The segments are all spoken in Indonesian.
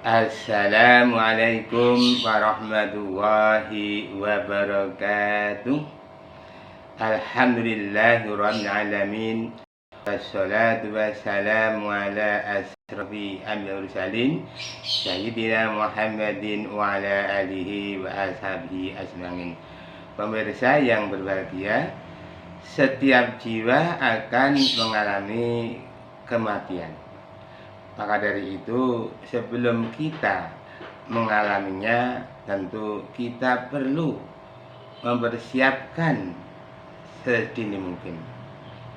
Assalamualaikum warahmatullahi wabarakatuh. Alhamdulillahirabbil alamin. Wassalatu wassalamu ala asrofi anbiya'i mursalin sayyidina Muhammadin wa ala alihi wa ashabihi ajmain. Pemirsa yang berbahagia, setiap jiwa akan mengalami kematian. Maka dari itu, sebelum kita mengalaminya, tentu kita perlu mempersiapkan sedini mungkin.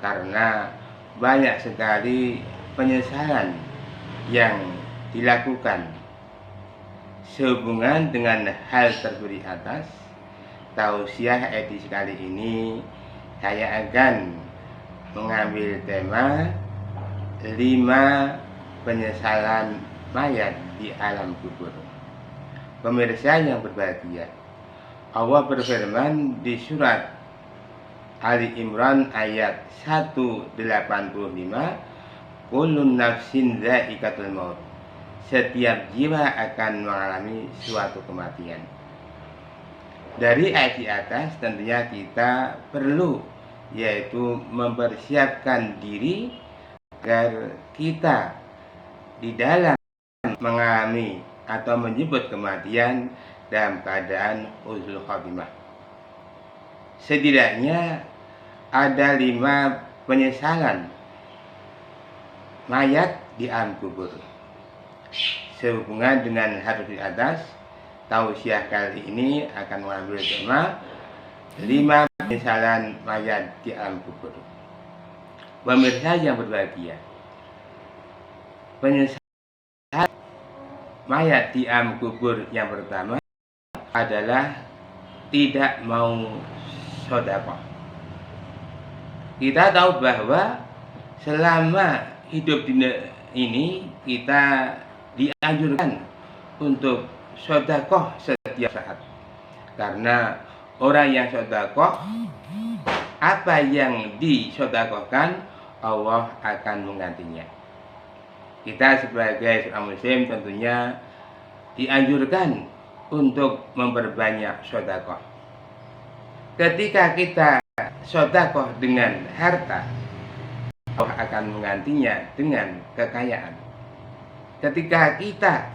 Karena banyak sekali penyesalan yang dilakukan sehubungan dengan hal tersebut di atas. Tausiah edisi kali ini saya akan mengambil tema 5 penyesalan mayat di alam kubur. Pemirsa yang berbahagia, Allah berfirman di surat Ali Imran ayat 185, Kullun nafsin dha'iqatul maut. Setiap jiwa akan mengalami suatu kematian. Dari ayat di atas tentunya kita perlu yaitu mempersiapkan diri agar kita di dalam mengalami atau menyebut kematian dalam keadaan husnul khotimah. Setidaknya ada 5 penyesalan mayat di alam kubur. Sehubungan dengan hadis di atas, tausiah kali ini akan mengambil tema 5 penyesalan mayat di alam kubur. Pemirsa yang berbahagia, penyesalan mayat di alam kubur yang pertama adalah tidak mau sedekah. Kita tahu bahwa selama hidup ini kita dianjurkan untuk sedekah setiap saat. Karena orang yang sedekah, apa yang disedekahkan Allah akan menggantinya. Kita sebagai seorang muslim tentunya dianjurkan untuk memperbanyak sedekah. Ketika kita sedekah dengan harta, Allah akan menggantinya dengan kekayaan. Ketika kita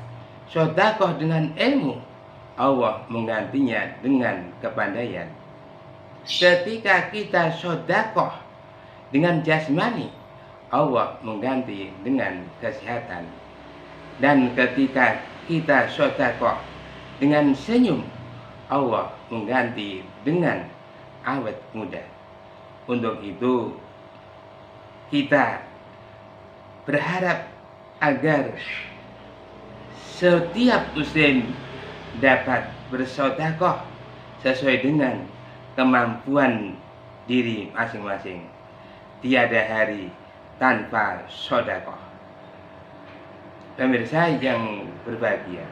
sedekah dengan ilmu, Allah menggantinya dengan kepandaian. Ketika kita sedekah dengan jasmani, Allah mengganti dengan kesehatan. Dan ketika kita sedekah dengan senyum, Allah mengganti dengan awet muda. Untuk itu kita berharap agar setiap muslim dapat bersedekah sesuai dengan kemampuan diri masing-masing. Tiada hari tanpa sedekah. Pemirsa yang berbahagia,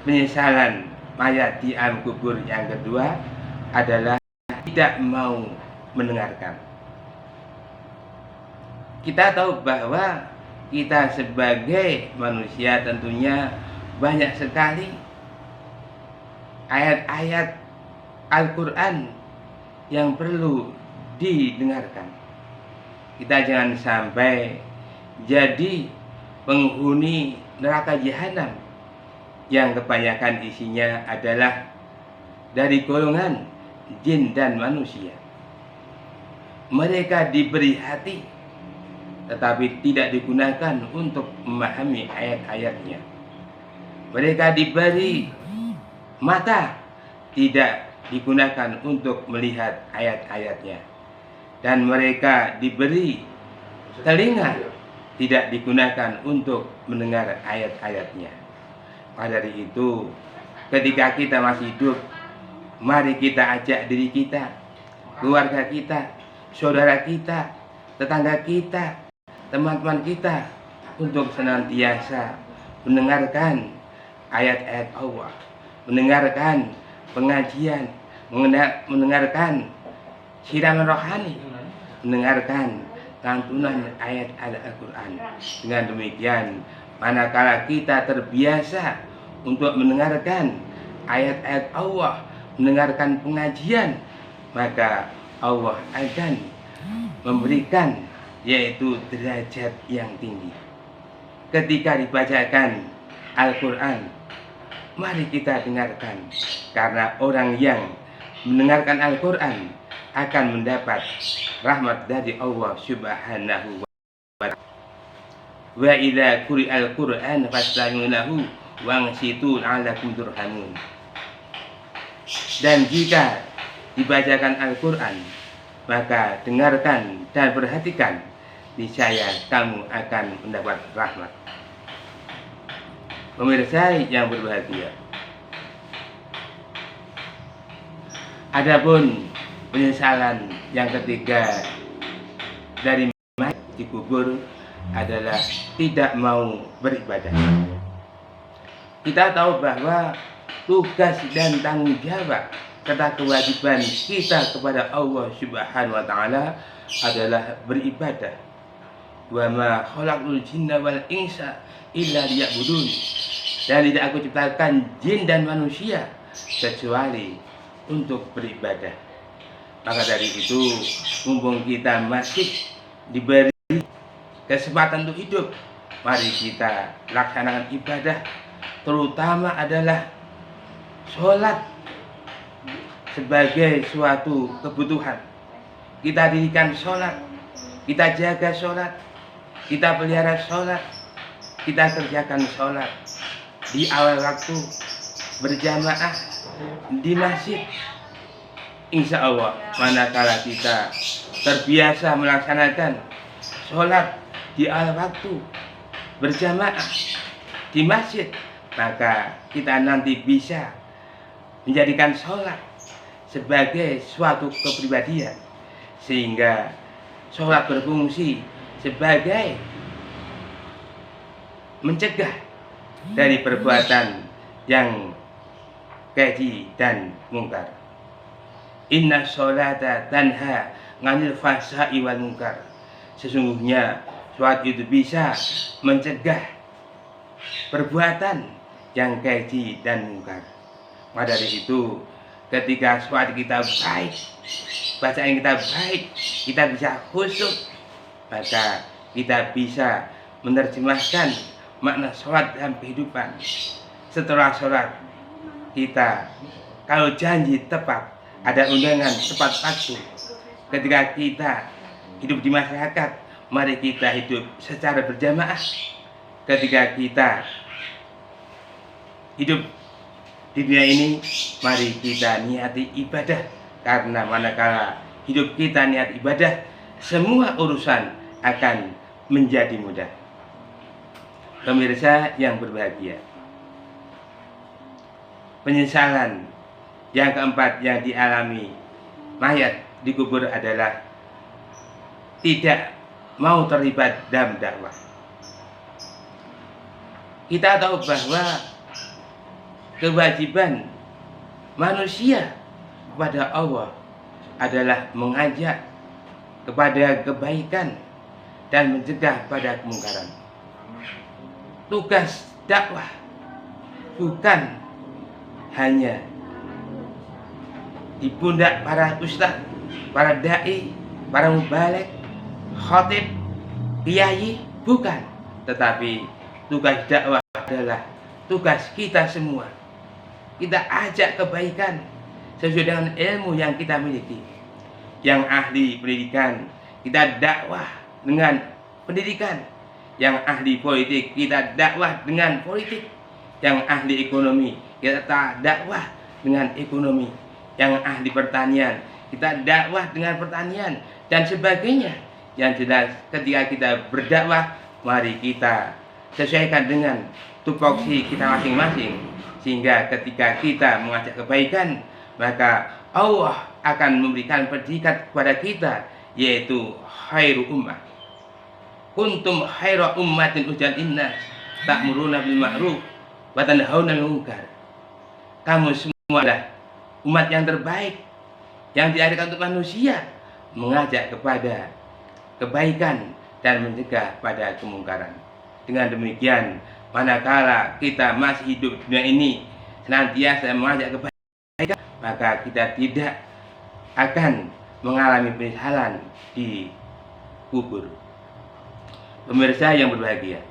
penyesalan mayat di alam kubur yang kedua adalah tidak mau mendengarkan. Kita tahu bahwa kita sebagai manusia tentunya banyak sekali ayat-ayat Al-Quran yang perlu didengarkan. Kita jangan sampai jadi penghuni neraka jahanam yang kebanyakan isinya adalah dari golongan jin dan manusia. Mereka diberi hati tetapi tidak digunakan untuk memahami ayat-ayatnya. Mereka diberi mata, tidak digunakan untuk melihat ayat-ayatnya. Dan mereka diberi telinga, tidak digunakan untuk mendengar ayat-ayatnya. Maka dari itu, ketika kita masih hidup, mari kita ajak diri kita, keluarga kita, saudara kita, tetangga kita, teman-teman kita untuk senantiasa mendengarkan ayat-ayat Allah, mendengarkan pengajian, mendengarkan siraman rohani, mendengarkan lantunan ayat Al-Quran. Dengan demikian manakala kita terbiasa untuk mendengarkan ayat-ayat Allah, mendengarkan pengajian, maka Allah akan memberikan yaitu derajat yang tinggi. Ketika dibacakan Al-Quran, mari kita dengarkan, karena orang yang mendengarkan Al-Quran akan mendapat rahmat dari Allah Subhanahu wa ta'ala. Wa idza quri'al Qur'an fastami'u lahu wangsitu la'allakum turhamun. Dan jika dibacakan Al-Quran, maka dengarkan dan perhatikan, niscaya kamu akan mendapat rahmat. Pemirsa yang berbahagia, adapun penyesalan yang ketiga dari mayat dikubur adalah tidak mau beribadah. Kita tahu bahwa tugas dan tanggung jawab serta kewajiban kita kepada Allah Subhanahu wa ta'ala adalah beribadah. Wa ma khalaqul jinna wal insa illa liya'budun. Dan tidak aku ciptakan jin dan manusia kecuali untuk beribadah. Maka dari itu, mumpung kita masih diberi kesempatan untuk hidup, mari kita laksanakan ibadah, terutama adalah sholat sebagai suatu kebutuhan. Kita dirikan sholat, kita jaga sholat, kita pelihara sholat, kita kerjakan sholat di awal waktu, berjamaah di masjid. Insya Allah, manakala kita terbiasa melaksanakan sholat di awal waktu, berjamaah di masjid, maka kita nanti bisa menjadikan sholat sebagai suatu kepribadian, sehingga sholat berfungsi sebagai mencegah dari perbuatan yang keji dan mungkar. Inna sholata tanha 'anil fahsya'i wal munkar. Sesungguhnya sholat itu bisa mencegah perbuatan yang keji dan mungkar. Maka dari itu, ketika sholat kita baik, bacaan kita baik, kita bisa khusyuk, maka kita bisa menerjemahkan makna sholat dalam kehidupan. Setelah sholat, kita kalau janji tepat, ada undangan tepat waktu. Ketika kita hidup di masyarakat, mari kita hidup secara berjamaah. Ketika kita hidup di dunia ini, mari kita niati ibadah, karena manakala hidup kita niat ibadah, semua urusan akan menjadi mudah. Pemirsa yang berbahagia, penyesalan yang keempat yang dialami mayat dikubur adalah tidak mau terlibat dalam dakwah. Kita tahu bahwa kewajiban manusia kepada Allah adalah mengajak kepada kebaikan dan mencegah pada kemungkaran. Tugas dakwah bukan hanya di pundak para ustaz, para dai, para mubaligh, khatib, kiai, bukan, tetapi tugas dakwah adalah tugas kita semua. Kita ajak kebaikan sesuai dengan ilmu yang kita miliki. Yang ahli pendidikan, kita dakwah dengan pendidikan. Yang ahli politik, kita dakwah dengan politik. Yang ahli ekonomi, kita dakwah dengan ekonomi. Yang ahli pertanian, kita dakwah dengan pertanian, dan sebagainya. Yang jelas, ketika kita berdakwah, mari kita sesuaikan dengan tupoksi kita masing-masing, sehingga ketika kita mengajak kebaikan, maka Allah akan memberikan predikat kepada kita, yaitu khairu ummah. Kuntum khairu ummatin ukhrijat linnas ta'muruna bil ma'ruf wa tanhauna 'anil munkar. Kamu semua adalah umat yang terbaik yang diadakan untuk manusia, mengajak kepada kebaikan dan mencegah pada kemungkaran. Dengan demikian, manakala kita masih hidup di dunia ini senantiasa mengajak kebaikan, maka kita tidak akan mengalami penyesalan di kubur. Pemirsa yang berbahagia,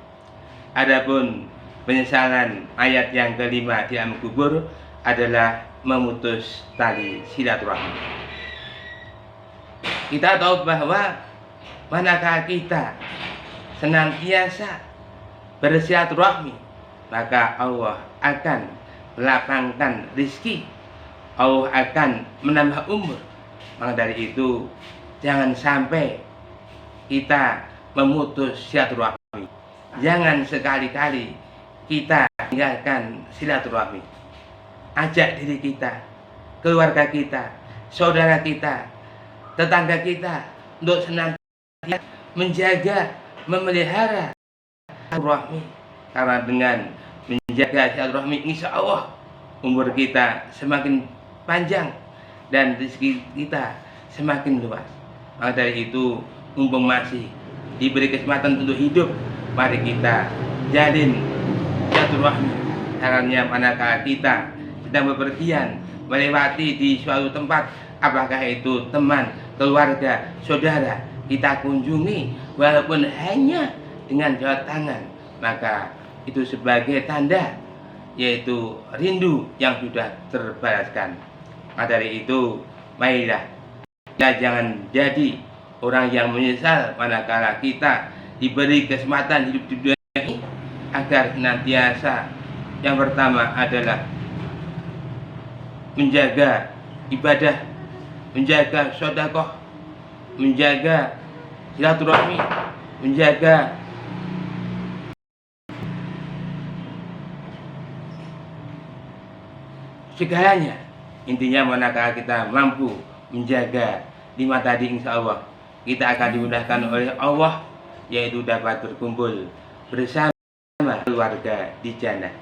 adapun penyesalan ayat yang kelima di alam kubur adalah memutus tali silaturahmi. Kita tahu bahwa manakala kita senantiasa bersilaturahmi, maka Allah akan melapangkan rezeki, Allah akan menambah umur. Maka dari itu jangan sampai kita memutus silaturahmi. Jangan sekali-kali kita tinggalkan silaturahmi. Ajak diri kita, keluarga kita, saudara kita, tetangga kita untuk senantiasa menjaga, memelihara silaturahmi, karena dengan menjaga silaturahmi insya Allah umur kita semakin panjang dan rezeki kita semakin luas. Maka dari itu, mumpung masih diberi kesempatan untuk hidup, mari kita jalin silaturahmi. Caranya manakala kita sedang bepergian melewati di suatu tempat, apakah itu teman, keluarga, saudara, kita kunjungi walaupun hanya dengan jabat tangan, maka itu sebagai tanda yaitu rindu yang sudah terbalaskan. Maka dari itu, marilah kita jangan jadi orang yang menyesal manakala kita diberi kesempatan hidup di dunia ini, agar senantiasa yang pertama adalah menjaga ibadah, menjaga sedekah, menjaga silaturahmi, menjaga segalanya. Intinya manakala kita mampu menjaga 5 tadi, insya Allah kita akan dimudahkan oleh Allah, yaitu dapat berkumpul bersama keluarga di jannah.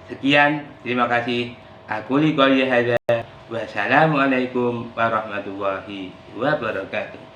Sekian, terima kasih. Aku qouli hadza. Wassalamualaikum warahmatullahi wabarakatuh.